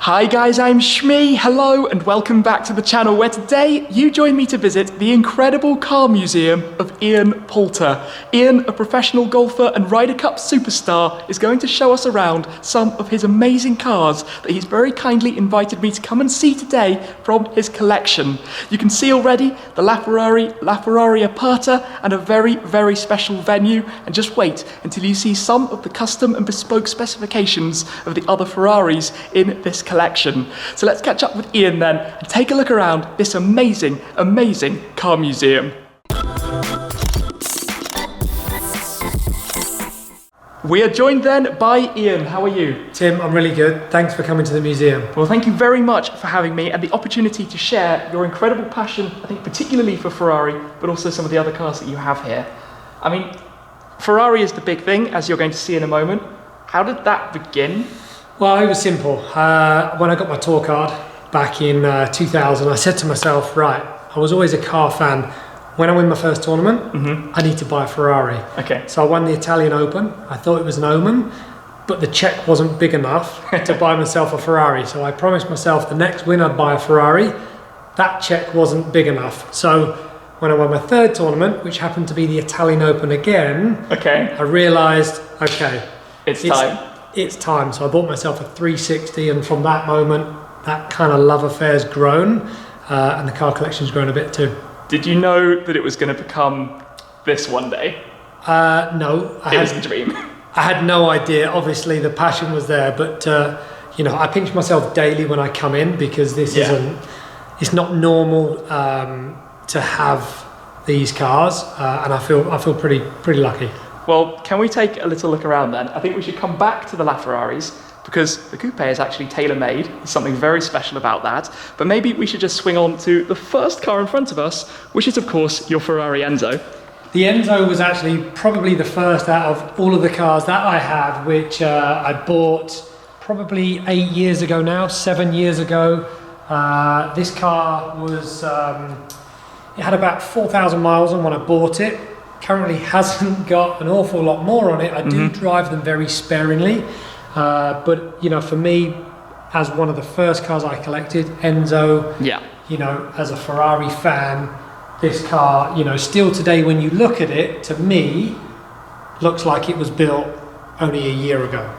Hi guys, I'm Shmee, hello and welcome back to the channel where today you join me to visit the incredible car museum of Ian Poulter. Ian, a professional golfer and Ryder Cup superstar, is going to show us around some of his amazing cars that he's very kindly invited me to come and see today from his collection. You can see already the LaFerrari Aperta and a very, very special venue, and just wait until you see some of the custom and bespoke specifications of the other Ferraris in this collection. So let's catch up with Ian then and take a look around this amazing, amazing car museum. We are joined then by Ian. How are you? Tim, I'm really good. Thanks for coming to the museum. Well, thank you very much for having me and the opportunity to share your incredible passion, I think particularly for Ferrari, but also some of the other cars that you have here. I mean, Ferrari is the big thing, as you're going to see in a moment. How did that begin? Well, it was simple. When I got my tour card back in 2000, I said to myself, right, I was always a car fan. When I win my first tournament, I need to buy a Ferrari. Okay. So I won the Italian Open. I thought it was an omen, but the check wasn't big enough to buy myself a Ferrari. So I promised myself the next win I'd buy a Ferrari. That check wasn't big enough. So when I won my third tournament, which happened to be the Italian Open again, I realised, okay, it's time. It's time. So I bought myself a 360, and from that moment, that kind of love affair's grown, and the car collection's grown a bit too. Did you know that it was going to become this one day? No. It was a dream. I had no idea. Obviously, the passion was there, but you know, I pinch myself daily when I come in because this it's not normal to have these cars, and I feel pretty lucky. Well, can we take a little look around then? I think we should come back to the LaFerraris because the coupe is actually tailor made. There's something very special about that. But maybe we should just swing on to the first car in front of us, which is of course your Ferrari Enzo. The Enzo was actually probably the first out of all of the cars that I had, which I bought probably 8 years ago now, 7 years ago. This car was, it had about 4,000 miles on when I bought it. Currently hasn't got an awful lot more on it. I do drive them very sparingly, but you know, for me, as one of the first cars I collected, Enzo, you know, as a Ferrari fan, this car, you know, still today when you look at it, to me, looks like it was built only a year ago.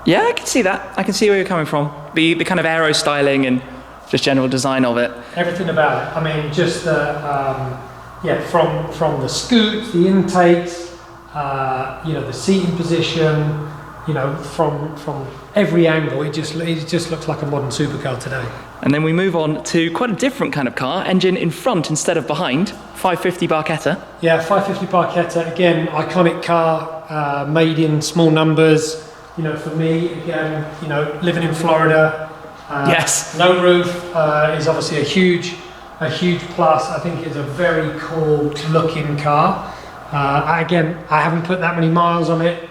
Yeah, I can see that. I can see where you're coming from. The kind of aero styling and just general design of it. Everything about it. I mean, just the from the scoots, the intakes, you know, the seating position, you know, from every angle, it just looks like a modern supercar today. And then we move on to quite a different kind of car, engine in front instead of behind, 550 Barchetta. Yeah, 550 Barchetta, again, iconic car, made in small numbers. You know, for me, again, you know, living in Florida, no roof is obviously a huge plus. I think it's a very cool looking car. Again, I haven't put that many miles on it.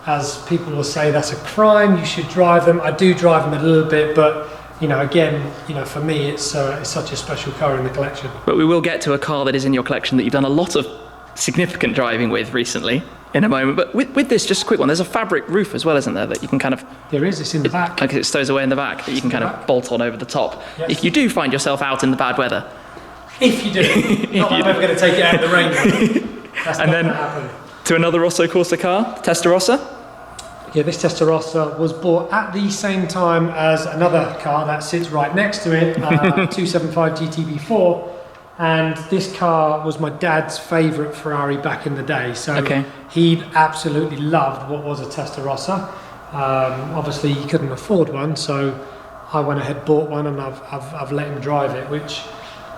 As people will say, that's a crime, you should drive them. I do drive them a little bit, but you know, again, you know, for me, it's such a special car in the collection. But we will get to a car that is in your collection that you've done a lot of significant driving with recently in a moment. But with this, just a quick one, there's a fabric roof as well, isn't there, that you can kind of... There is, it's in the back. Like it stows away in the back, that you can kind of bolt on over the top. Yes. If you do find yourself out in the bad weather. If you do. Not that I'm ever going to take it out in the rain. That's not going to happen. To another Rosso Corsa car, the Testarossa. Yeah, this Testarossa was bought at the same time as another car that sits right next to it, 275 GTB4. And this car was my dad's favourite Ferrari back in the day. So he absolutely loved what was a Testarossa. Obviously, he couldn't afford one, so I went ahead, bought one, and I've let him drive it, which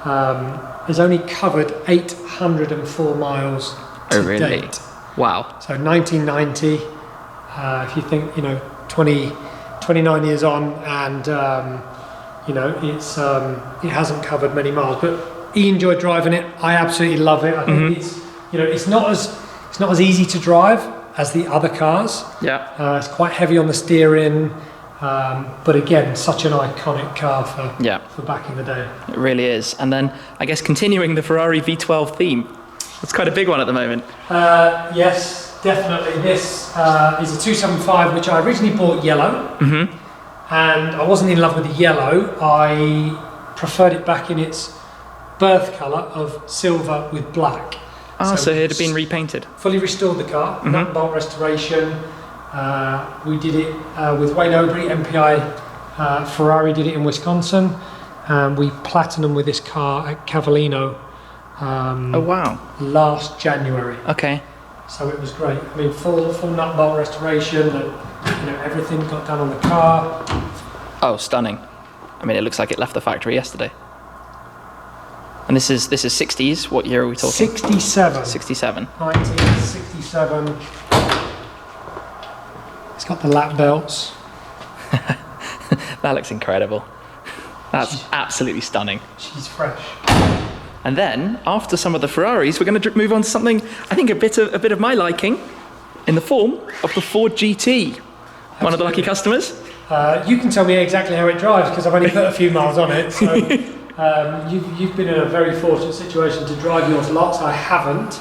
has only covered 804 miles to date. Wow. So 1990, if you think, you know, 29 years on, and you know, it hasn't covered many miles, but he enjoyed driving it. I absolutely love it. I think it's, you know, it's not as easy to drive as the other cars. Yeah. It's quite heavy on the steering, but again, such an iconic car for back in the day. It really is. And then I guess continuing the Ferrari V12 theme, it's quite a big one at the moment. Yes, definitely. This is a 275, which I originally bought yellow. and I wasn't in love with the yellow. I preferred it back in its birth colour of silver with black. Ah, so it had been repainted. Fully restored the car, nut and bolt restoration. We did it with Wayne Obery, MPI. Ferrari did it in Wisconsin. We platinum with this car at Cavallino. Oh wow! Last January. Okay. So it was great. I mean, full nut and bolt restoration. Everything got done on the car. Oh, stunning! I mean, it looks like it left the factory yesterday. And this is 60s. What year are we talking? 67. 67. 1967. It's got the lap belts. That looks incredible. That's absolutely stunning. She's fresh. And then, after some of the Ferraris, we're going to move on to something I think a bit of my liking, in the form of the Ford GT. Absolutely. One of the lucky customers. You can tell me exactly how it drives because I've only put a few miles on it. So you've been in a very fortunate situation to drive yours lots. I haven't.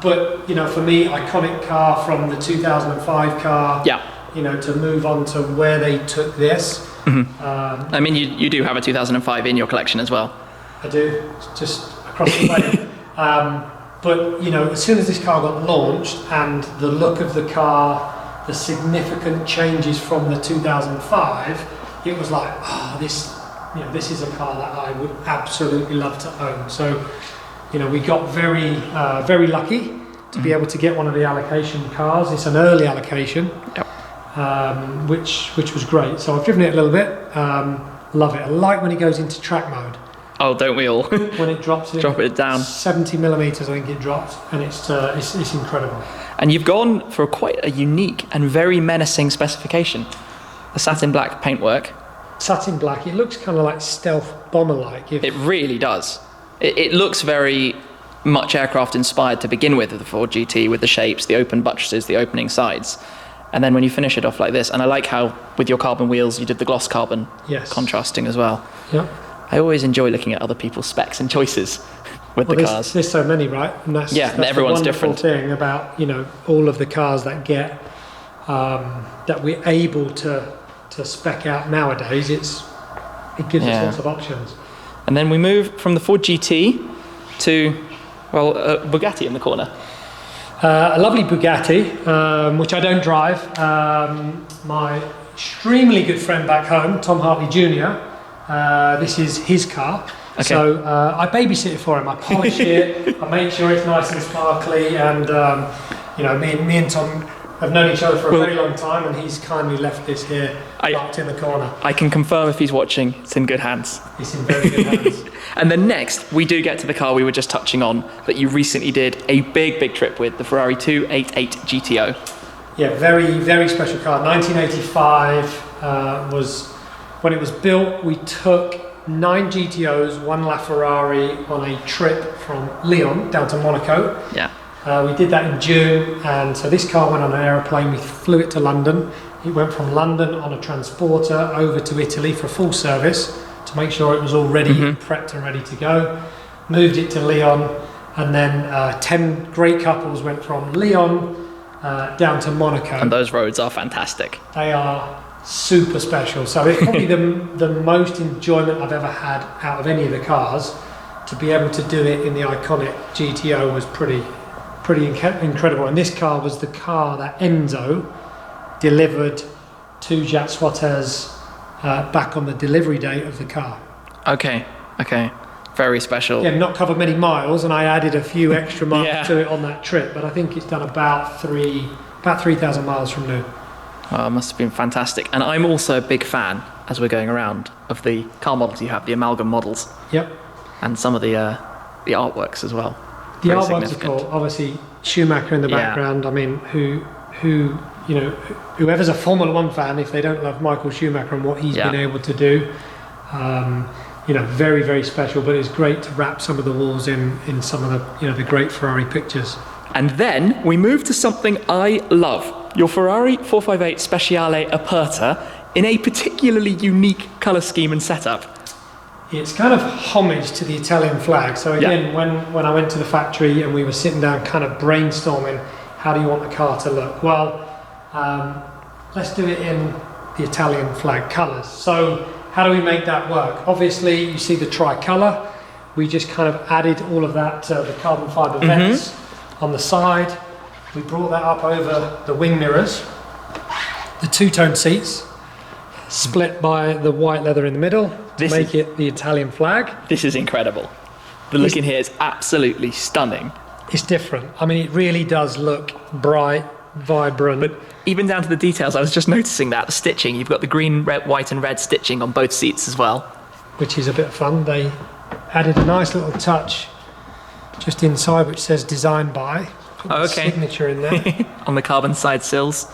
But for me, iconic car from the 2005 car. Yeah. To move on to where they took this. I mean, you do have a 2005 in your collection as well. I do, just across the way. But as soon as this car got launched and the look of the car, the significant changes from the 2005, it was like, this is a car that I would absolutely love to own. So, we got very, very lucky to be able to get one of the allocation cars. It's an early allocation. Yep. Which was great. So I've driven it a little bit. Love it. I like when it goes into track mode. Oh, don't we all? When it drops it, drop it down. 70 millimeters, I think it drops, and it's incredible. And you've gone for quite a unique and very menacing specification. The satin black paintwork. Satin black. It looks kind of like stealth bomber-like. It really does. It looks very much aircraft inspired to begin with the Ford GT, with the shapes, the open buttresses, the opening sides. And then when you finish it off like this, and I like how with your carbon wheels you did the gloss carbon contrasting as well. Yeah. I always enjoy looking at other people's specs and choices with the cars. There's so many, right? And that's everyone's different. The wonderful thing about all of the cars that get that we're able to spec out nowadays. It gives us lots of options. And then we move from the Ford GT to Bugatti in the corner. A lovely Bugatti, which I don't drive. My extremely good friend back home, Tom Hartley Jr., this is his car. Okay. So I babysit it for him. I polish it. I make sure it's nice and sparkly. And me and Tom have known each other for a very long time, and he's kindly left this here parked in the corner. I can confirm if he's watching, it's in good hands. It's in very good hands. And then next, we do get to the car we were just touching on that you recently did a big trip with, the Ferrari 288 GTO. Yeah, very, very special car. 1985 was when it was built. We took 9 GTOs, 1 LaFerrari on a trip from Lyon down to Monaco. Yeah. We did that in June, and so this car went on an aeroplane. We flew it to London. It went from London on a transporter over to Italy for a full service to make sure it was all ready, prepped and ready to go. Moved it to Lyon, and then 10 great couples went from Lyon down to Monaco. And those roads are fantastic. They are super special. So it's probably the most enjoyment I've ever had out of any of the cars. To be able to do it in the iconic GTO was pretty incredible. And this car was the car that Enzo delivered to Jacques Suarez back on the delivery date of the car. Okay. Very special. Yeah, not covered many miles, and I added a few extra miles to it on that trip, but I think it's done about 3,000 miles from new. Well, it must have been fantastic. And I'm also a big fan, as we're going around, of the car models you have, the amalgam models. Yep. And some of the artworks as well. The artworks are cool. Obviously, Schumacher in the background. I mean, whoever's a Formula One fan, if they don't love Michael Schumacher and what he's been able to do, very, very special. But it's great to wrap some of the walls in some of the great Ferrari pictures. And then we move to something I love: your Ferrari 458 Speciale Aperta in a particularly unique colour scheme and setup. It's kind of homage to the Italian flag. So again, when I went to the factory and we were sitting down kind of brainstorming, how do you want the car to look? Well, let's do it in the Italian flag colours. So how do we make that work? Obviously, you see the tricolour. We just kind of added all of that, the carbon fibre vents on the side. We brought that up over the wing mirrors. The two-tone seats, split by the white leather in the middle to make it the Italian flag. This is incredible. The look in here is absolutely stunning. It's different. I mean, it really does look bright, vibrant. But even down to the details, I was just noticing that, the stitching. You've got the green, red, white and red stitching on both seats as well. Which is a bit of fun. They added a nice little touch just inside which says designed by. Put the signature in there. On the carbon side sills.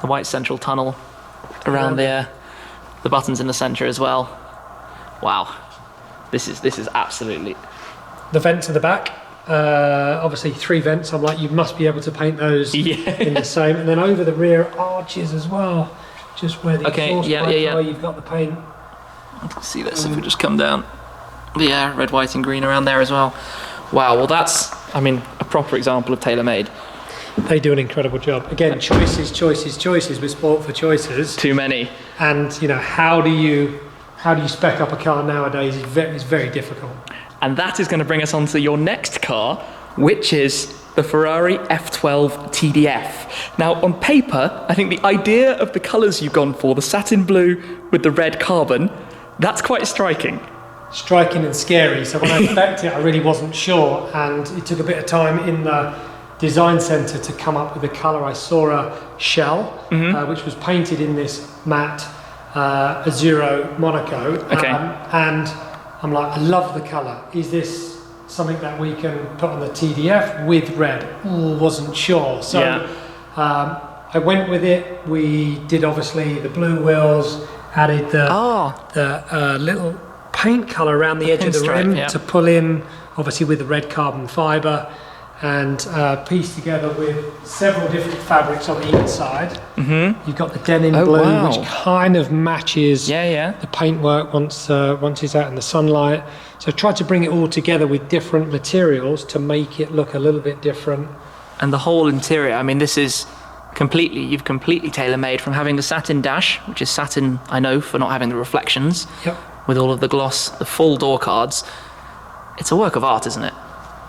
The white central tunnel around there. The buttons in the centre as well. Wow. This is absolutely... The vents at the back. Obviously 3 vents. I'm like, you must be able to paint those in the same. And then over the rear arches as well. Just where the exhaust pipe are, you've got the paint. See this if we just come down. Yeah, red, white and green around there as well. Wow, well that's, I mean, a proper example of Tailor Made. They do an incredible job. Again, choices. We're sport for choices. Too many. And you know, how do you spec up a car nowadays is very difficult. And that is going to bring us on to your next car, which is the Ferrari F12tdf. Now, on paper, I think the idea of the colours you've gone for, the satin blue with the red carbon, that's quite striking. Striking and scary. So when I spec'd it, I really wasn't sure, and it took a bit of time in the design centre to come up with the colour. I saw a shell, which was painted in this matte Azzurro Monaco, and I'm like, I love the colour. Is this something that we can put on the TDF with red? Ooh, wasn't sure. So I went with it. We did obviously the blue wheels, added the little paint colour around the edge of the rim to pull in, obviously with the red carbon fibre, and pieced together with several different fabrics on the inside. You've got the denim blue, which kind of matches the paintwork once it's out in the sunlight. So I tried to bring it all together with different materials to make it look a little bit different. And the whole interior, I mean, this is you've completely tailor-made, from having the satin dash, which is satin, I know, for not having the reflections, with all of the gloss, the full door cards. It's a work of art, isn't it?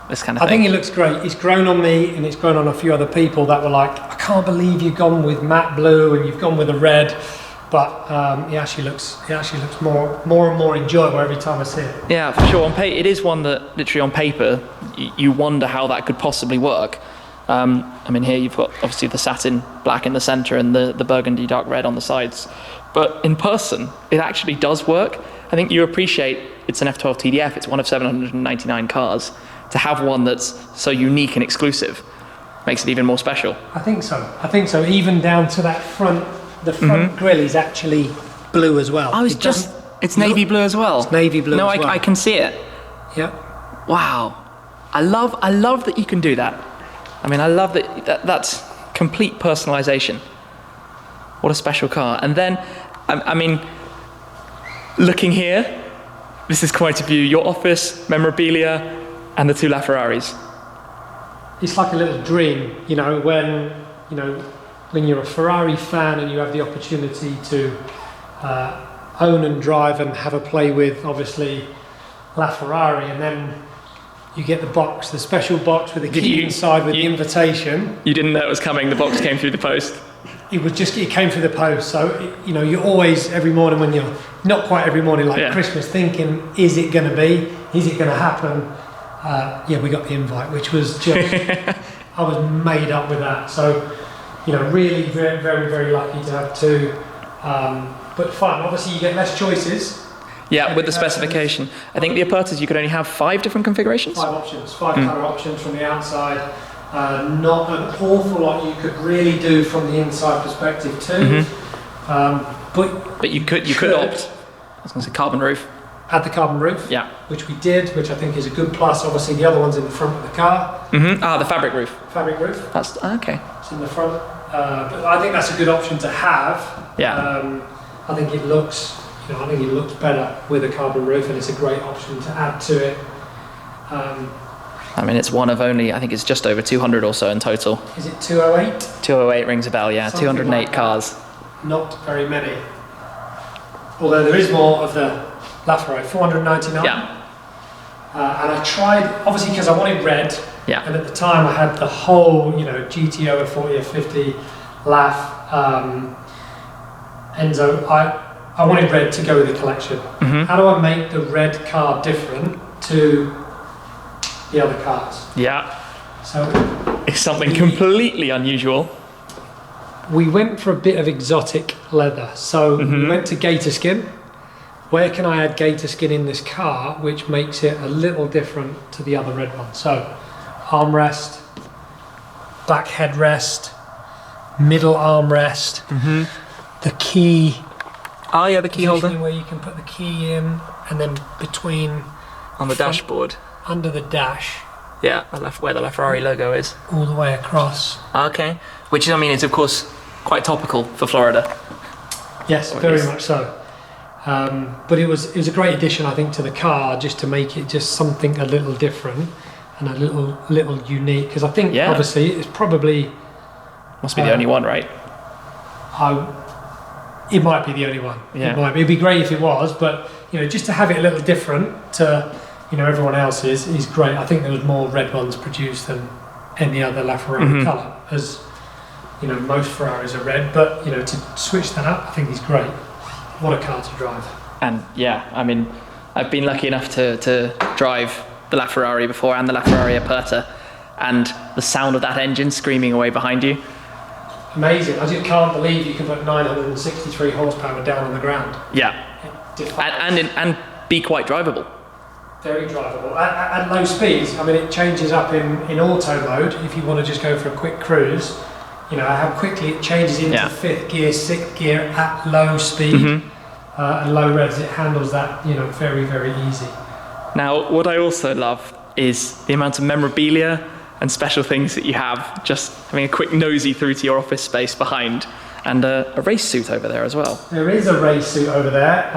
This kind of thing. I think it looks great. It's grown on me, and it's grown on a few other people that were like, I can't believe you've gone with matte blue and you've gone with a red, but it actually looks more and more enjoyable every time I see it. Yeah, for sure. It is one that literally on paper you wonder how that could possibly work. I mean, here you've got obviously the satin black in the centre and the burgundy dark red on the sides, but in person it actually does work. I think you appreciate it's an F12tdf. It's one of 799 cars. To have one that's so unique and exclusive makes it even more special. I think so. Even down to that front, the front grille is actually blue as well. It's navy blue as well. It's navy blue as well. I can see it. Yeah. Wow. I love that you can do that. I mean, I love that's complete personalisation. What a special car. And then, I mean, looking here, this is quite a view. Your office, memorabilia, and the 2 LaFerraris. It's like a little dream, when you're a Ferrari fan and you have the opportunity to own and drive and have a play with, obviously, LaFerrari, and then you get the special box with the key inside with the invitation. You didn't know it was coming, the box came through the post? It came through the post, so, you're always, every morning when you're, not quite every morning, like Christmas, thinking, is it going to be? Is it going to happen? We got the invite, which was just, I was made up with that. So, really very, very, very lucky to have 2. But fun. Obviously, you get less choices. Yeah, with the specification. I think the Apertas, you could only have 5 different configurations? 5 options, 5 colour options from the outside. Not an awful lot you could really do from the inside perspective too. But you could opt. I was going to say carbon roof. Add the carbon roof, which we did, which I think is a good plus. Obviously, the other one's in the front of the car. The fabric roof. Fabric roof. That's okay. It's in the front, but I think that's a good option to have. Yeah. I think it looks, better with a carbon roof, and it's a great option to add to it. I mean, it's one of only, I think it's just over 200 or so in total. Is it 208? 208 rings a bell, yeah. Something 208 like cars. not very many. Although there is more of the LaFerrari, 499. Yeah. And I tried, obviously because I wanted red, Yeah. and at the time I had the whole, GTO, F40, F50, LAF, Enzo. I wanted red to go with the collection. How do I make the red car different to the other cars? Yeah. So It's something completely unusual. we went for a bit of exotic leather. So we went to gator skin. Where can I add gator skin in this car which makes it a little different to the other red one? So armrest, back headrest, middle armrest, the key. Oh yeah, the key holder Where you can put the key in, and then between on the dashboard. under the dash, Yeah, where the LaFerrari logo is. all the way across. Okay, which is, I mean, it's of course quite topical for Florida. Yes, very much so. But it was a great addition, I think, to the car, just to make it just something a little different and a little unique. Because I think obviously it's probably Must be the only one, right? It might be the only one. Yeah. It'd be great if it was, but just to have it a little different to everyone else's is great. I think there was more red ones produced than any other LaFerrari colour, as most Ferraris are red. But to switch that up, I think is great. What a car to drive. And yeah, I mean, I've been lucky enough to drive the LaFerrari before and the LaFerrari Aperta, and the sound of that engine screaming away behind you. Amazing. I just can't believe you can put 963 horsepower down on the ground. Yeah. And be quite drivable. Very drivable. At low speeds, I mean, it changes up in auto mode if you want to just go for a quick cruise. How quickly it changes into fifth gear, sixth gear at low speed and low revs. It handles that, very, very easy. Now, what I also love is the amount of memorabilia and special things that you have, just having a quick nosy through to your office space behind, and a race suit over there as well. There is a race suit over there,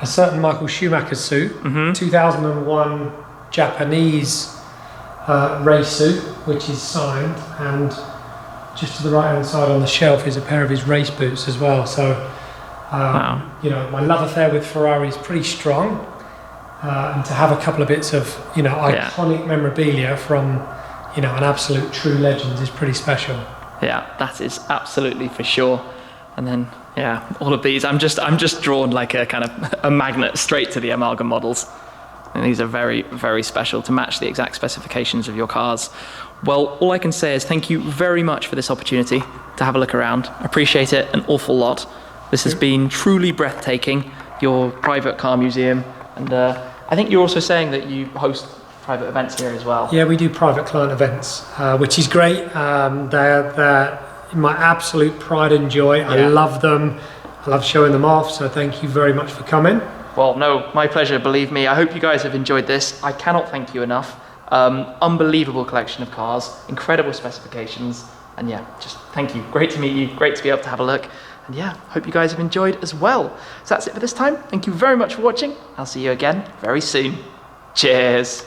a certain Michael Schumacher suit, 2001 Japanese race suit, which is signed, and just to the right hand side on the shelf is a pair of his race boots as well. So, my love affair with Ferrari is pretty strong. And to have a couple of bits of, iconic memorabilia from, an absolute true legend is pretty special. Yeah, that is absolutely for sure. And then, all of these, I'm just drawn like a kind of a magnet straight to the Amalgam models. And these are very, very special to match the exact specifications of your cars. Well, all I can say is thank you very much for this opportunity to have a look around. I appreciate it an awful lot. This has been truly breathtaking, your private car museum. And I think you're also saying that you host private events here as well. Yeah, we do private client events, which is great. They're my absolute pride and joy. I love them. I love showing them off. So thank you very much for coming. Well, no, my pleasure, believe me. I hope you guys have enjoyed this. I cannot thank you enough. Unbelievable collection of cars, incredible specifications. And just thank you. Great to meet you. Great to be able to have a look. And hope you guys have enjoyed as well. So that's it for this time. Thank you very much for watching. I'll see you again very soon. Cheers.